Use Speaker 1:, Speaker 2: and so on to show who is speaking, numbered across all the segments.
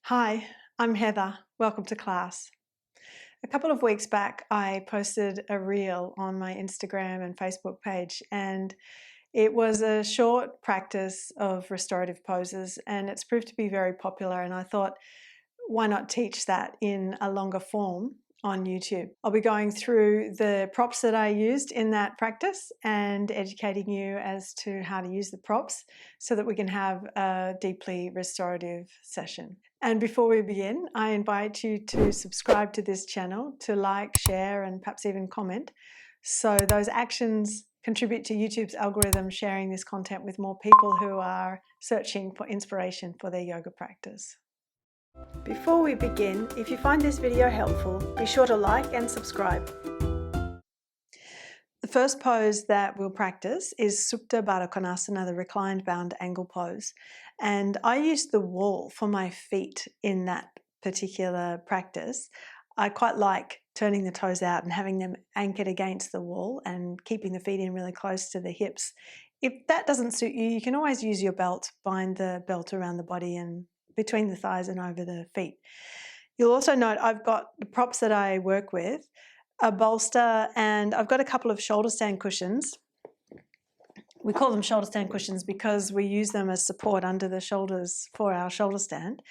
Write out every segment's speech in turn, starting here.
Speaker 1: Hi, I'm Heather. Welcome to class. A couple of weeks back, I posted a reel on my Instagram and Facebook page, and it was a short practice of restorative poses, and it's proved to be very popular. And I thought, why not teach that in a longer form on YouTube? I'll be going through the props that I used in that practice and educating you as to how to use the props so that we can have a deeply restorative session. And before we begin, I invite you to subscribe to this channel, to like, share, and perhaps even comment. So those actions contribute to YouTube's algorithm sharing this content with more people who are searching for inspiration for their yoga practice. Before we begin, if you find this video helpful, be sure to like and subscribe. The first pose that we'll practice is Supta Baddha Konasana, the reclined bound angle pose. And I use the wall for my feet in that particular practice. I quite like turning the toes out and having them anchored against the wall and keeping the feet in really close to the hips. If that doesn't suit you, you can always use your belt, bind the belt around the body and between the thighs and over the feet. You'll also note I've got the props that I work with, a bolster, and I've got a couple of shoulder stand cushions. We call them shoulder stand cushions because we use them as support under the shoulders for our shoulder stand.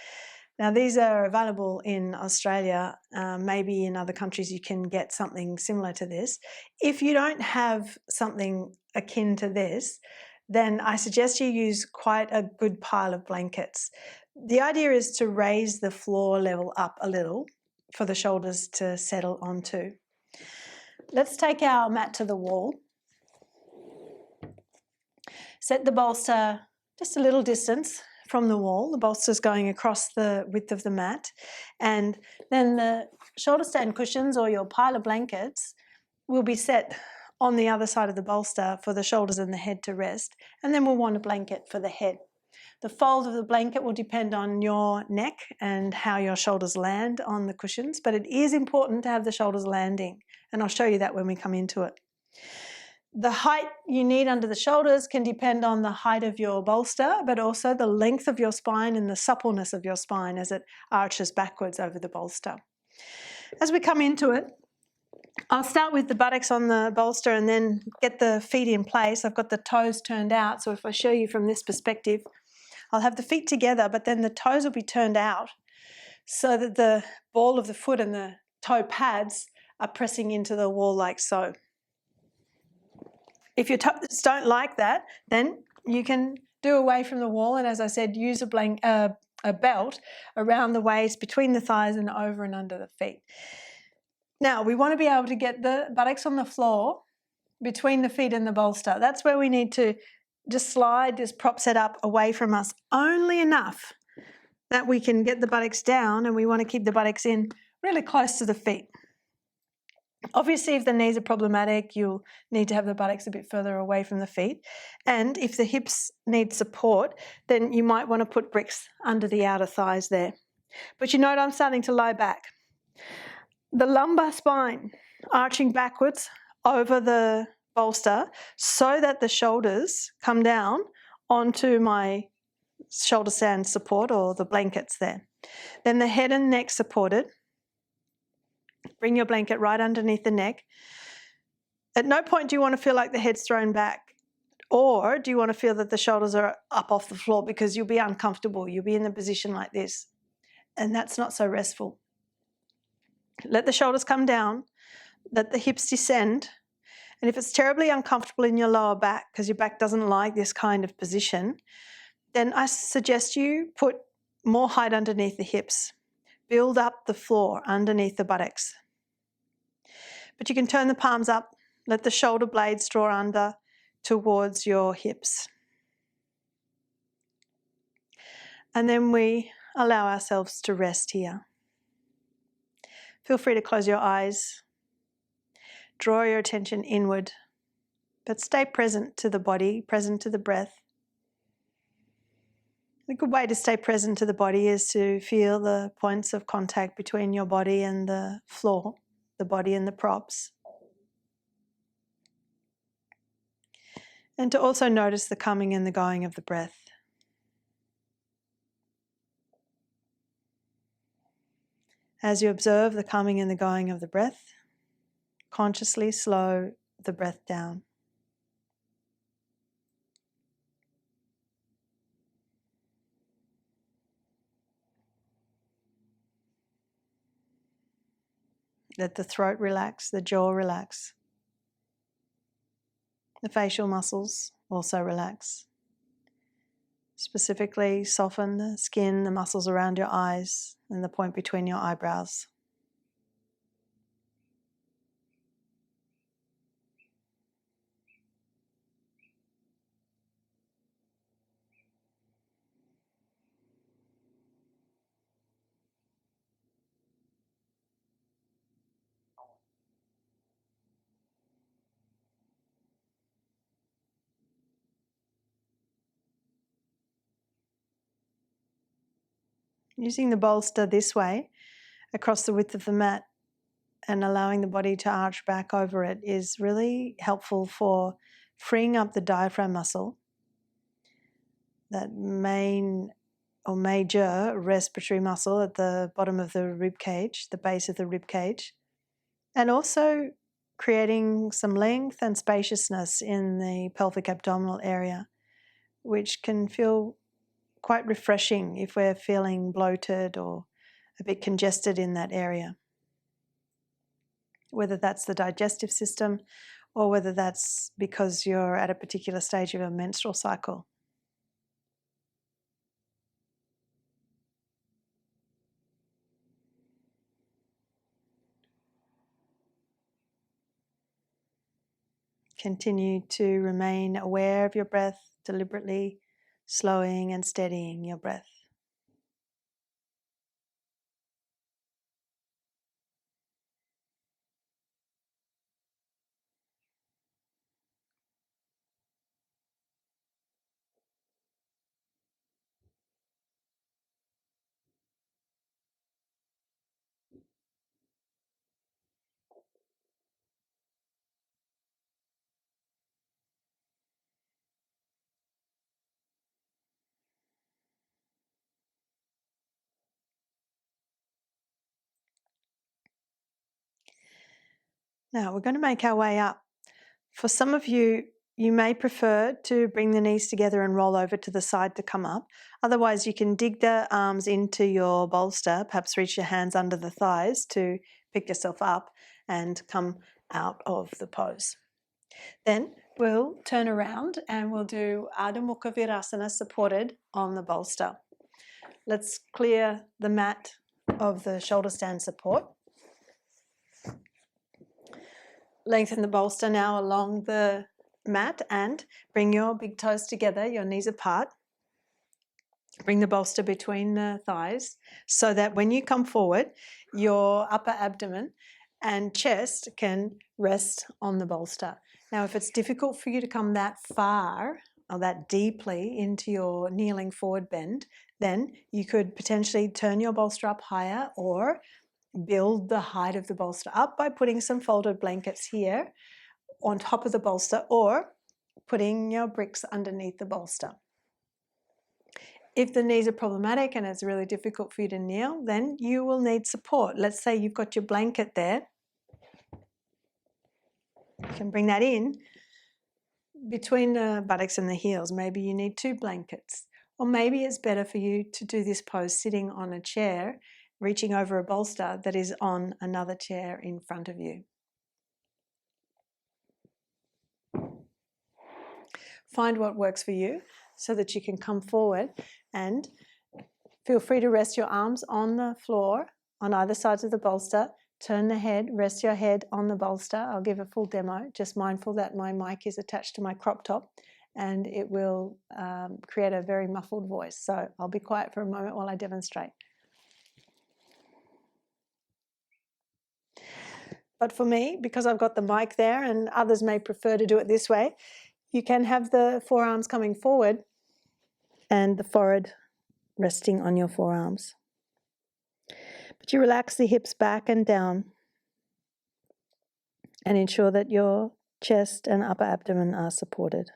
Speaker 1: Now these are available in Australia, maybe in other countries you can get something similar to this. If you don't have something akin to this, then I suggest you use quite a good pile of blankets. The idea is to raise the floor level up a little for the shoulders to settle onto. Let's take our mat to the wall. Set the bolster just a little distance from the wall. The bolster's going across the width of the mat. And then the shoulder stand cushions or your pile of blankets will be set on the other side of the bolster for the shoulders and the head to rest. And then we'll want a blanket for the head. The fold of the blanket will depend on your neck and how your shoulders land on the cushions, but it is important to have the shoulders landing, and I'll show you that when we come into it. The height you need under the shoulders can depend on the height of your bolster, but also the length of your spine and the suppleness of your spine as it arches backwards over the bolster. As we come into it, I'll start with the buttocks on the bolster and then get the feet in place. I've got the toes turned out, so if I show you from this perspective, I'll have the feet together, but then the toes will be turned out so that the ball of the foot and the toe pads are pressing into the wall like so. If your toes don't like that, then you can do away from the wall and, as I said, use a belt around the waist, between the thighs and over and under the feet. Now, we want to be able to get the buttocks on the floor between the feet and the bolster. That's where we need to just slide this prop set up away from us only enough that we can get the buttocks down, and we want to keep the buttocks in really close to the feet. Obviously, if the knees are problematic, you'll need to have the buttocks a bit further away from the feet. And if the hips need support, then you might want to put bricks under the outer thighs there. But you note I'm starting to lie back. The lumbar spine arching backwards over the bolster so that the shoulders come down onto my shoulder stand support or the blankets there. Then the head and neck supported. Bring your blanket right underneath the neck. At no point do you want to feel like the head's thrown back, or do you want to feel that the shoulders are up off the floor, because you'll be uncomfortable. You'll be in a position like this, and that's not so restful. Let the shoulders come down, let the hips descend. And if it's terribly uncomfortable in your lower back because your back doesn't like this kind of position, then I suggest you put more height underneath the hips. Build up the floor underneath the buttocks. But you can turn the palms up, let the shoulder blades draw under towards your hips. And then we allow ourselves to rest here. Feel free to close your eyes. Draw your attention inward, but stay present to the body, present to the breath. A good way to stay present to the body is to feel the points of contact between your body and the floor, the body and the props. And to also notice the coming and the going of the breath. As you observe the coming and the going of the breath, consciously slow the breath down. Let the throat relax, the jaw relax. The facial muscles also relax. Specifically, soften the skin, the muscles around your eyes, and the point between your eyebrows. Using the bolster this way, across the width of the mat, and allowing the body to arch back over it is really helpful for freeing up the diaphragm muscle, that main or major respiratory muscle at the bottom of the rib cage, the base of the rib cage, and also creating some length and spaciousness in the pelvic abdominal area, which can feel quite refreshing if we're feeling bloated or a bit congested in that area. Whether that's the digestive system or whether that's because you're at a particular stage of a menstrual cycle. Continue to remain aware of your breath, deliberately slowing and steadying your breath. Now we're going to make our way up. For some of you, you may prefer to bring the knees together and roll over to the side to come up. Otherwise, you can dig the arms into your bolster, perhaps reach your hands under the thighs to pick yourself up and come out of the pose. Then we'll turn around and we'll do Ardha Mukha VIrasana supported on the bolster. Let's clear the mat of the shoulder stand support. Lengthen the bolster now along the mat and bring your big toes together, your knees apart. Bring the bolster between the thighs so that when you come forward, your upper abdomen and chest can rest on the bolster. Now, if it's difficult for you to come that far or that deeply into your kneeling forward bend, then you could potentially turn your bolster up higher or build the height of the bolster up by putting some folded blankets here on top of the bolster or putting your bricks underneath the bolster. If the knees are problematic and it's really difficult for you to kneel, then you will need support. Let's say you've got your blanket there. You can bring that in between the buttocks and the heels. Maybe you need 2 blankets. Or maybe it's better for you to do this pose sitting on a chair, reaching over a bolster that is on another chair in front of you. Find what works for you so that you can come forward, and feel free to rest your arms on the floor on either sides of the bolster. Turn the head, rest your head on the bolster. I'll give a full demo, just mindful that my mic is attached to my crop top and it will create a very muffled voice. So I'll be quiet for a moment while I demonstrate. But for me, because I've got the mic there and others may prefer to do it this way, you can have the forearms coming forward and the forehead resting on your forearms. But you relax the hips back and down and ensure that your chest and upper abdomen are supported.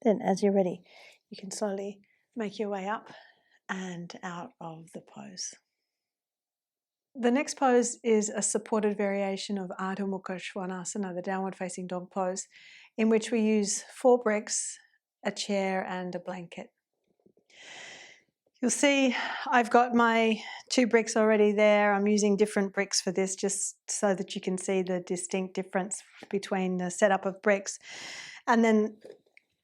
Speaker 1: Then as you're ready, you can slowly make your way up and out of the pose. The next pose is a supported variation of Ardha Mukha Svanasana, the downward facing dog pose, in which we use 4 bricks, a chair and a blanket. You'll see I've got my 2 bricks already there. I'm using different bricks for this just so that you can see the distinct difference between the setup of bricks. And then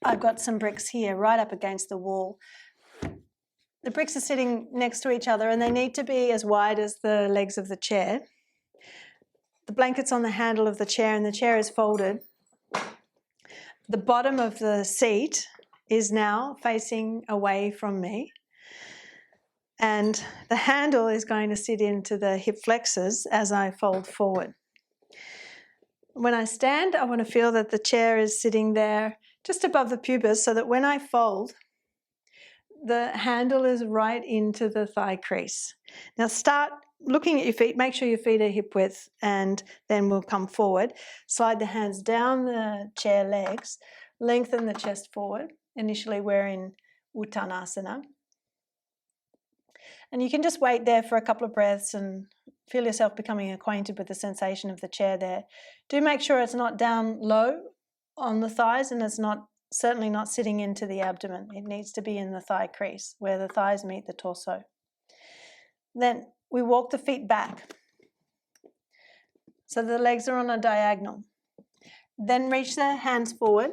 Speaker 1: I've got some bricks here right up against the wall. The bricks are sitting next to each other and they need to be as wide as the legs of the chair. The blanket's on the handle of the chair and the chair is folded. The bottom of the seat is now facing away from me. And the handle is going to sit into the hip flexors as I fold forward. When I stand, I want to feel that the chair is sitting there just above the pubis so that when I fold, the handle is right into the thigh crease. Now start looking at your feet, make sure your feet are hip width, and then we'll come forward. Slide the hands down the chair legs, lengthen the chest forward. Initially we're in Uttanasana. And you can just wait there for a couple of breaths and feel yourself becoming acquainted with the sensation of the chair there. Do make sure it's not down low on the thighs and it's certainly not sitting into the abdomen. It needs to be in the thigh crease where the thighs meet the torso. Then we walk the feet back so the legs are on a diagonal. Then reach the hands forward,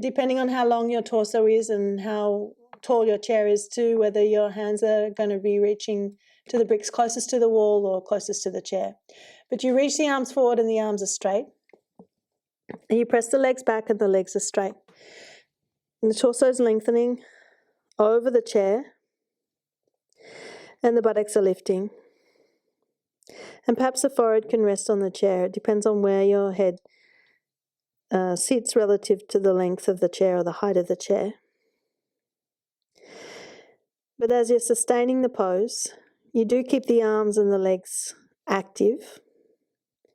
Speaker 1: depending on how long your torso is and how tall your chair is too, whether your hands are going to be reaching to the bricks closest to the wall or closest to the chair. But you reach the arms forward and the arms are straight. And you press the legs back and the legs are straight. And the torso is lengthening over the chair and the buttocks are lifting. And perhaps the forehead can rest on the chair. It depends on where your head sits relative to the length of the chair or the height of the chair. But as you're sustaining the pose, you do keep the arms and the legs active,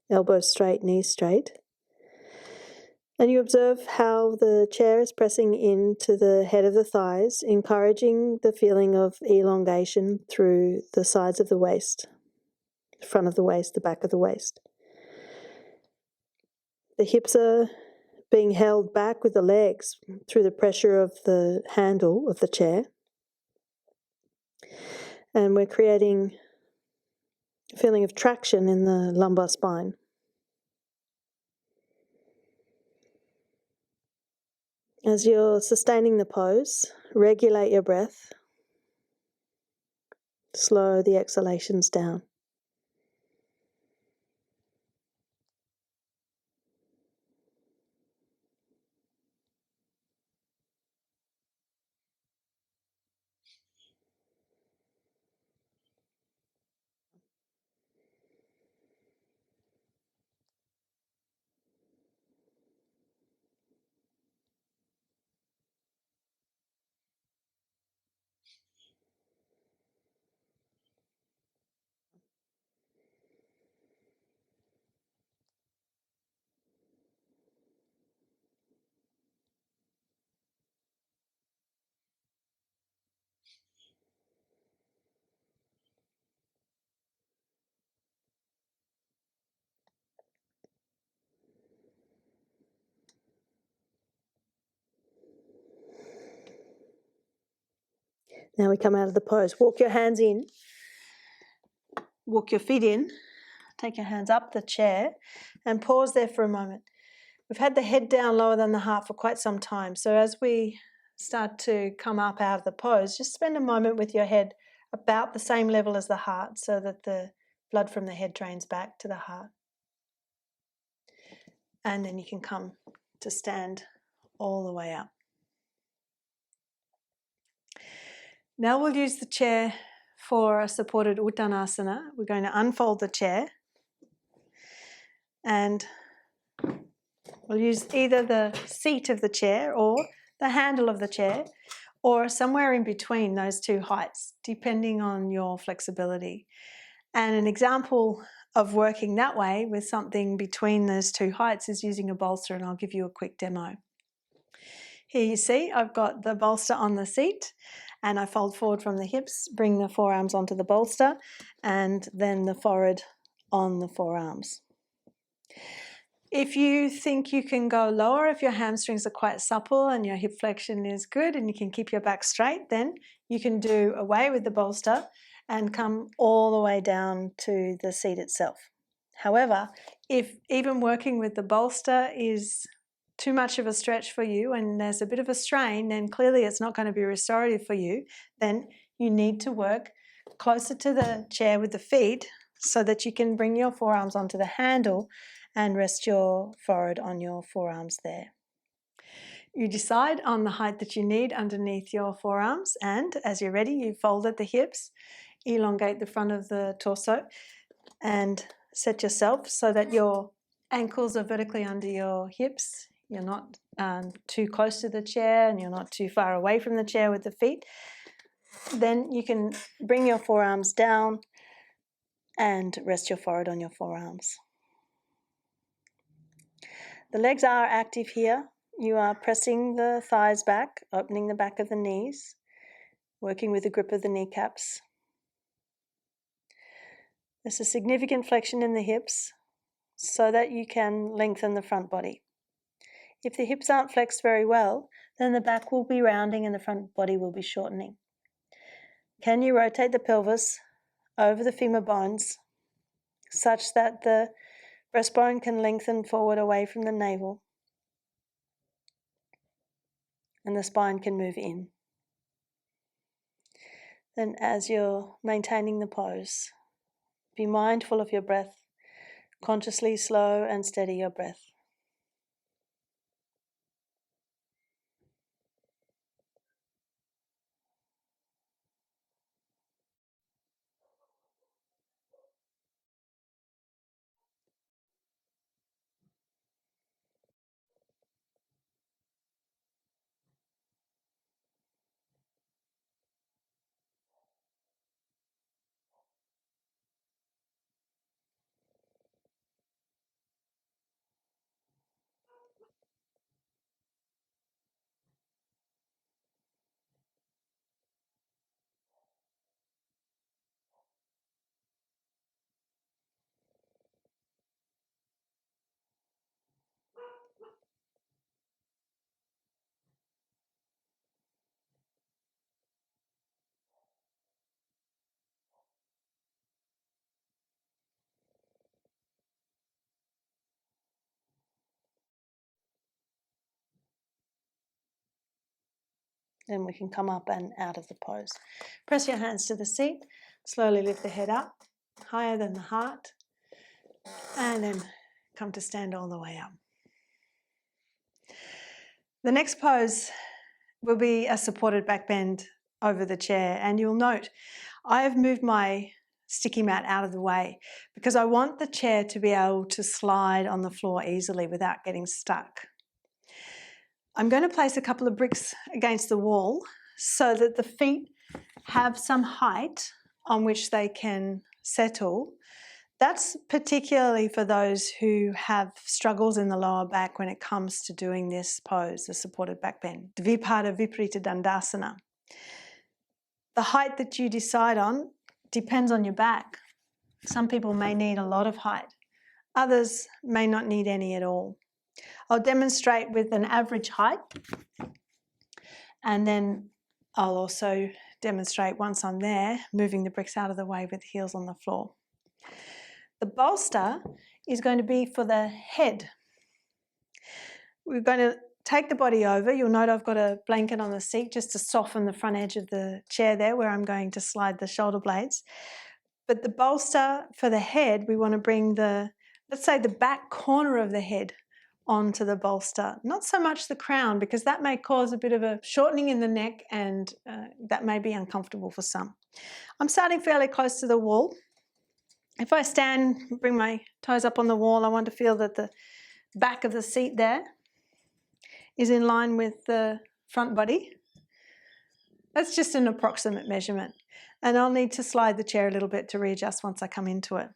Speaker 1: elbows straight, knees straight. And you observe how the chair is pressing into the head of the thighs, encouraging the feeling of elongation through the sides of the waist, the front of the waist, the back of the waist. The hips are being held back with the legs through the pressure of the handle of the chair. And we're creating a feeling of traction in the lumbar spine. As you're sustaining the pose, regulate your breath. Slow the exhalations down. Now we come out of the pose. Walk your hands in. Walk your feet in. Take your hands up the chair and pause there for a moment. We've had the head down lower than the heart for quite some time. So as we start to come up out of the pose, just spend a moment with your head about the same level as the heart so that the blood from the head drains back to the heart. And then you can come to stand all the way up. Now we'll use the chair for a supported Uttanasana. We're going to unfold the chair and we'll use either the seat of the chair or the handle of the chair or somewhere in between those two heights, depending on your flexibility. And an example of working that way with something between those two heights is using a bolster, and I'll give you a quick demo. Here you see I've got the bolster on the seat, and I fold forward from the hips, bring the forearms onto the bolster, and then the forehead on the forearms. If you think you can go lower, if your hamstrings are quite supple and your hip flexion is good and you can keep your back straight, then you can do away with the bolster and come all the way down to the seat itself. However, if even working with the bolster is too much of a stretch for you and there's a bit of a strain, then clearly it's not going to be restorative for you. Then you need to work closer to the chair with the feet so that you can bring your forearms onto the handle and rest your forehead on your forearms there. You decide on the height that you need underneath your forearms, and as you're ready, you fold at the hips, elongate the front of the torso, and set yourself so that your ankles are vertically under your hips. You're not too close to the chair and you're not too far away from the chair with the feet. Then you can bring your forearms down and rest your forehead on your forearms. The legs are active here. You are pressing the thighs back, opening the back of the knees, working with the grip of the kneecaps. There's a significant flexion in the hips so that you can lengthen the front body. If the hips aren't flexed very well, then the back will be rounding and the front body will be shortening. Can you rotate the pelvis over the femur bones such that the breastbone can lengthen forward away from the navel and the spine can move in? Then as you're maintaining the pose, be mindful of your breath. Consciously slow and steady your breath. Then we can come up and out of the pose. Press your hands to the seat, slowly lift the head up, higher than the heart, and then come to stand all the way up. The next pose will be a supported back bend over the chair, and you'll note I have moved my sticky mat out of the way because I want the chair to be able to slide on the floor easily without getting stuck. I'm going to place a couple of bricks against the wall so that the feet have some height on which they can settle. That's particularly for those who have struggles in the lower back when it comes to doing this pose, the supported back bend. Dwi Pada Viparita Dandasana. The height that you decide on depends on your back. Some people may need a lot of height. Others may not need any at all. I'll demonstrate with an average height, and then I'll also demonstrate once I'm there, moving the bricks out of the way with the heels on the floor. The bolster is going to be for the head. We're going to take the body over. You'll note I've got a blanket on the seat just to soften the front edge of the chair there where I'm going to slide the shoulder blades. But the bolster for the head, we want to bring the, let's say the back corner of the head onto the bolster. Not so much the crown, because that may cause a bit of a shortening in the neck and that may be uncomfortable for some. I'm starting fairly close to the wall. If I stand, bring my toes up on the wall, I want to feel that the back of the seat there is in line with the front body. That's just an approximate measurement. And I'll need to slide the chair a little bit to readjust once I come into it.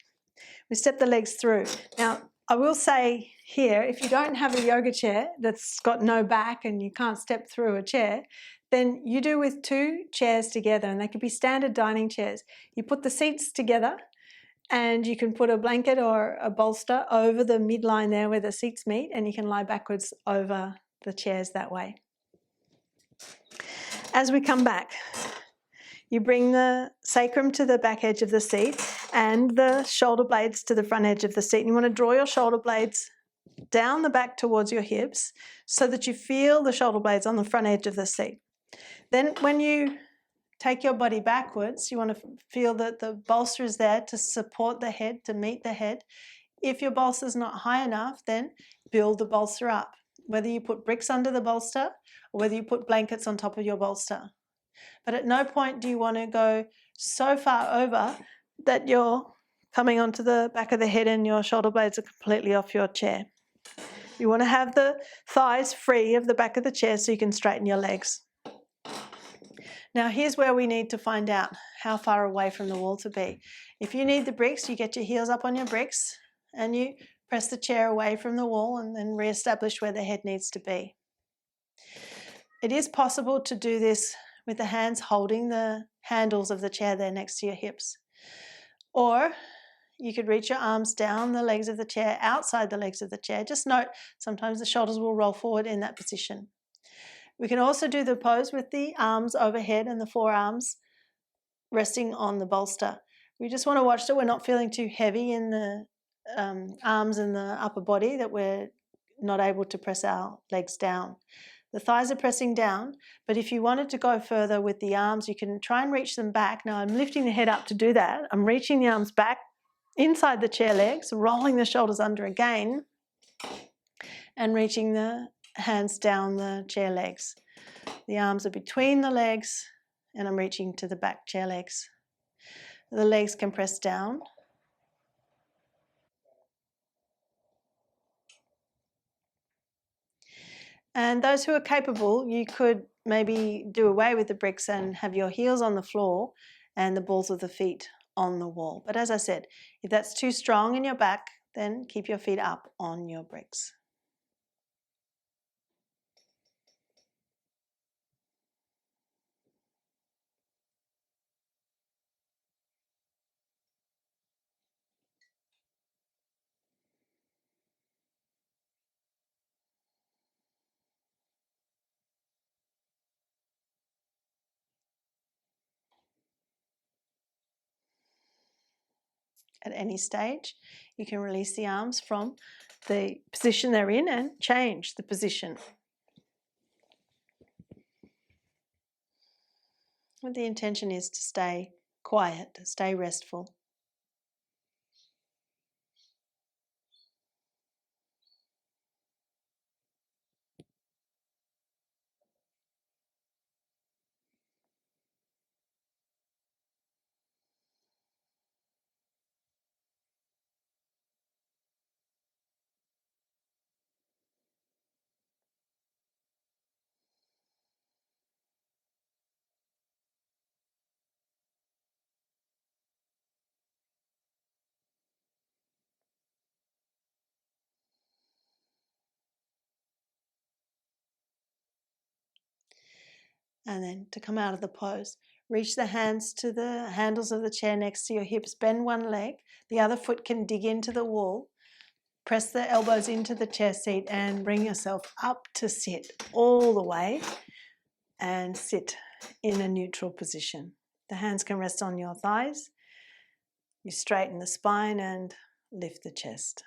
Speaker 1: We step the legs through. Now, I will say here, if you don't have a yoga chair that's got no back and you can't step through a chair, then you do with 2 chairs together, and they could be standard dining chairs. You put the seats together and you can put a blanket or a bolster over the midline there where the seats meet, and you can lie backwards over the chairs that way. As we come back, you bring the sacrum to the back edge of the seat and the shoulder blades to the front edge of the seat. And you want to draw your shoulder blades down the back towards your hips so that you feel the shoulder blades on the front edge of the seat. Then when you take your body backwards, you want to feel that the bolster is there to support the head, to meet the head. If your bolster is not high enough, then build the bolster up. Whether you put bricks under the bolster or whether you put blankets on top of your bolster. But at no point do you want to go so far over that you're coming onto the back of the head and your shoulder blades are completely off your chair. You want to have the thighs free of the back of the chair so you can straighten your legs. Now here's where we need to find out how far away from the wall to be. If you need the bricks, you get your heels up on your bricks and you press the chair away from the wall and then re-establish where the head needs to be. It is possible to do this with the hands holding the handles of the chair there next to your hips. Or you could reach your arms down the legs of the chair, outside the legs of the chair. Just note, sometimes the shoulders will roll forward in that position. We can also do the pose with the arms overhead and the forearms resting on the bolster. We just want to watch that we're not feeling too heavy in the arms and the upper body, that we're not able to press our legs down. The thighs are pressing down, but if you wanted to go further with the arms, you can try and reach them back. Now I'm lifting the head up to do that. I'm reaching the arms back inside the chair legs, rolling the shoulders under again, and reaching the hands down the chair legs. The arms are between the legs and I'm reaching to the back chair legs. The legs can press down. And those who are capable, you could maybe do away with the bricks and have your heels on the floor and the balls of the feet on the wall. But as I said, if that's too strong in your back, then keep your feet up on your bricks. At any stage, you can release the arms from the position they're in and change the position. And the intention is to stay quiet, to stay restful. And then to come out of the pose, reach the hands to the handles of the chair next to your hips, bend one leg, the other foot can dig into the wall, press the elbows into the chair seat and bring yourself up to sit all the way and sit in a neutral position. The hands can rest on your thighs, you straighten the spine and lift the chest.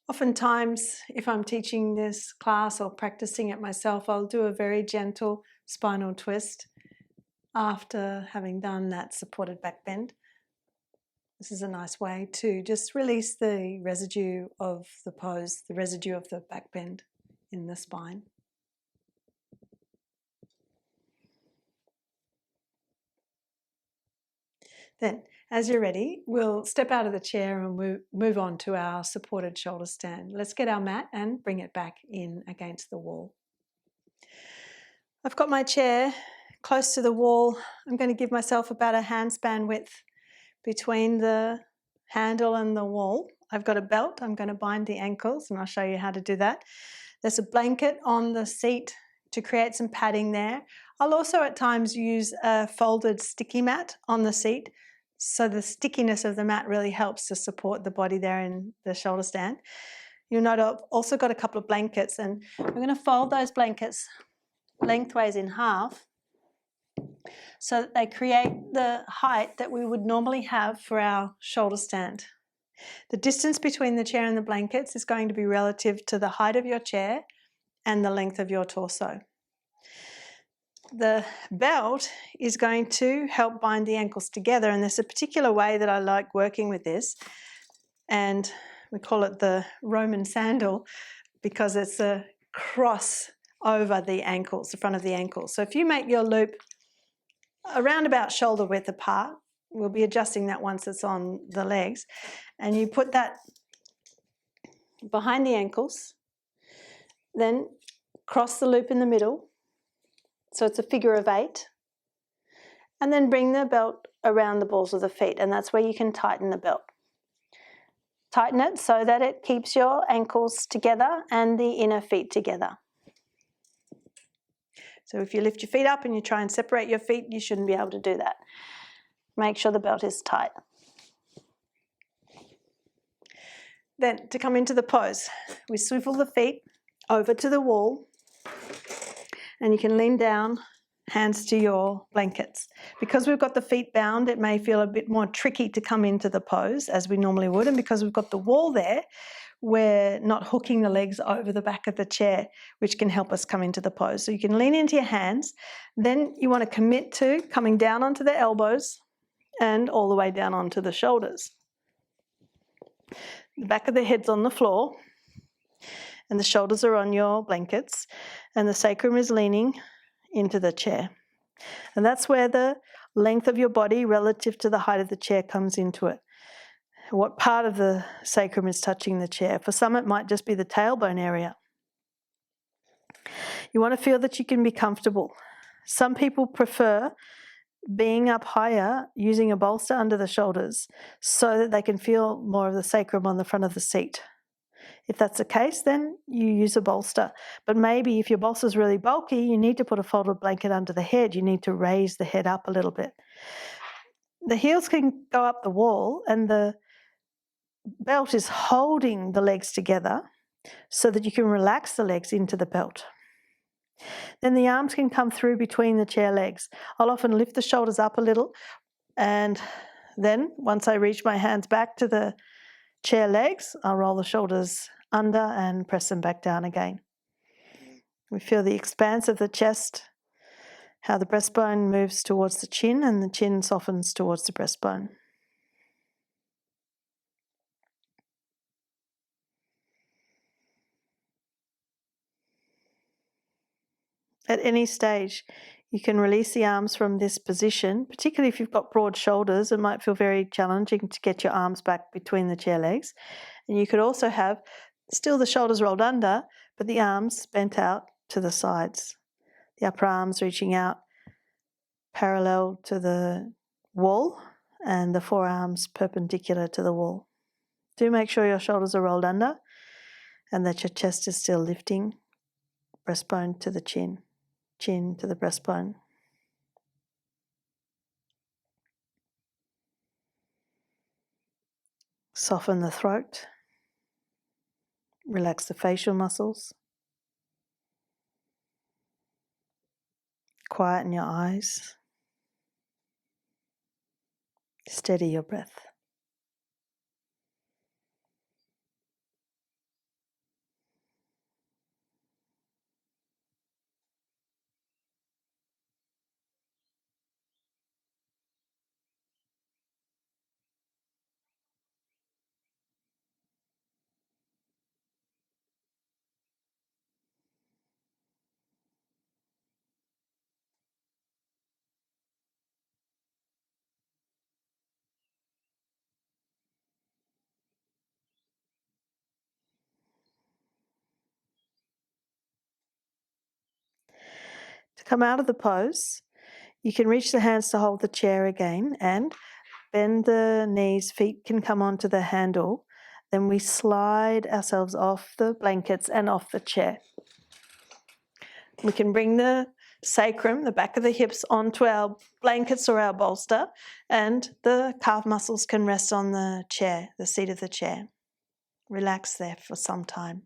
Speaker 1: Oftentimes, if I'm teaching this class or practicing it myself, I'll do a very gentle spinal twist after having done that supported back bend. This is a nice way to just release the residue of the pose, the residue of the back bend in the spine. Then, as you're ready, we'll step out of the chair and move on to our supported shoulder stand. Let's get our mat and bring it back in against the wall. I've got my chair close to the wall, I'm going to give myself about a handspan width between the handle and the wall. I've got a belt. I'm going to bind the ankles, and I'll show you how to do that. There's a blanket on the seat to create some padding there. I'll also at times use a folded sticky mat on the seat, so the stickiness of the mat really helps to support the body there in the shoulder stand. You'll note I've also got a couple of blankets, and I'm going to fold those blankets lengthways in half so that they create the height that we would normally have for our shoulder stand. The distance between the chair and the blankets is going to be relative to the height of your chair and the length of your torso. The belt is going to help bind the ankles together, and there's a particular way that I like working with this, and we call it the Roman sandal because it's a cross over the ankles, the front of the ankles. So if you make your loop around about shoulder width apart, we'll be adjusting that once it's on the legs, and you put that behind the ankles, then cross the loop in the middle, so it's a figure of 8, and then bring the belt around the balls of the feet, and that's where you can tighten the belt. Tighten it so that it keeps your ankles together and the inner feet together. So if you lift your feet up and you try and separate your feet, you shouldn't be able to do that. Make sure the belt is tight. Then to come into the pose, we swivel the feet over to the wall, and you can lean down, hands to your blankets. Because we've got the feet bound, it may feel a bit more tricky to come into the pose as we normally would, and because we've got the wall there, we're not hooking the legs over the back of the chair, which can help us come into the pose. So you can lean into your hands, then you want to commit to coming down onto the elbows and all the way down onto the shoulders. The back of the head's on the floor, and the shoulders are on your blankets, and the sacrum is leaning into the chair. And that's where the length of your body relative to the height of the chair comes into it. What part of the sacrum is touching the chair? For some, it might just be the tailbone area. You want to feel that you can be comfortable. Some people prefer being up higher using a bolster under the shoulders so that they can feel more of the sacrum on the front of the seat. If that's the case, then you use a bolster. But maybe if your bolster is really bulky, you need to put a folded blanket under the head. You need to raise the head up a little bit. The heels can go up the wall, and the belt is holding the legs together so that you can relax the legs into the belt. Then the arms can come through between the chair legs. I'll often lift the shoulders up a little, and then once I reach my hands back to the chair legs, I'll roll the shoulders under and press them back down again. We feel the expanse of the chest, how the breastbone moves towards the chin and the chin softens towards the breastbone. At any stage, you can release the arms from this position, particularly if you've got broad shoulders. It might feel very challenging to get your arms back between the chair legs. And you could also have still the shoulders rolled under, but the arms bent out to the sides. The upper arms reaching out parallel to the wall and the forearms perpendicular to the wall. Do make sure your shoulders are rolled under and that your chest is still lifting, breastbone to the chin, chin to the breastbone. Soften the throat. Relax the facial muscles. Quieten your eyes. Steady your breath. To come out of the pose, You can reach the hands to hold the chair again and bend the knees, feet can come onto the handle. Then we slide ourselves off the blankets and off the chair. We can bring the sacrum, the back of the hips, onto our blankets or our bolster, and the calf muscles can rest on the chair, the seat of the chair. Relax there for some time.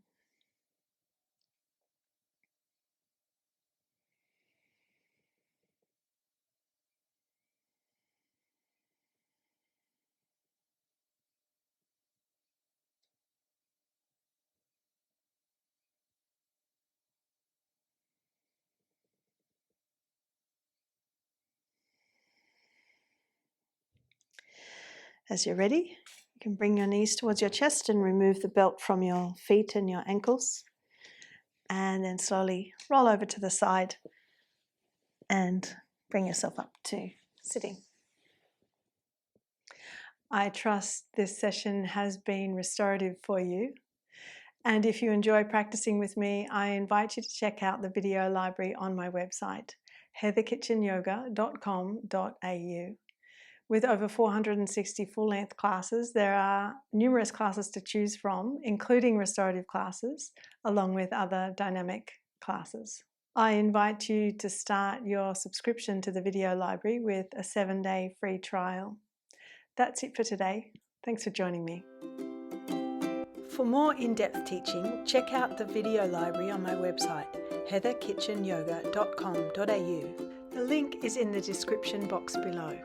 Speaker 1: As you're ready, you can bring your knees towards your chest and remove the belt from your feet and your ankles. And then slowly roll over to the side and bring yourself up to sitting. I trust this session has been restorative for you. And if you enjoy practicing with me, I invite you to check out the video library on my website, heatherkitchenyoga.com.au. With over 460 full-length classes, there are numerous classes to choose from, including restorative classes, along with other dynamic classes. I invite you to start your subscription to the video library with a 7-day free trial. That's it for today. Thanks for joining me. For more in-depth teaching, check out the video library on my website, heatherkitchenyoga.com.au. The link is in the description box below.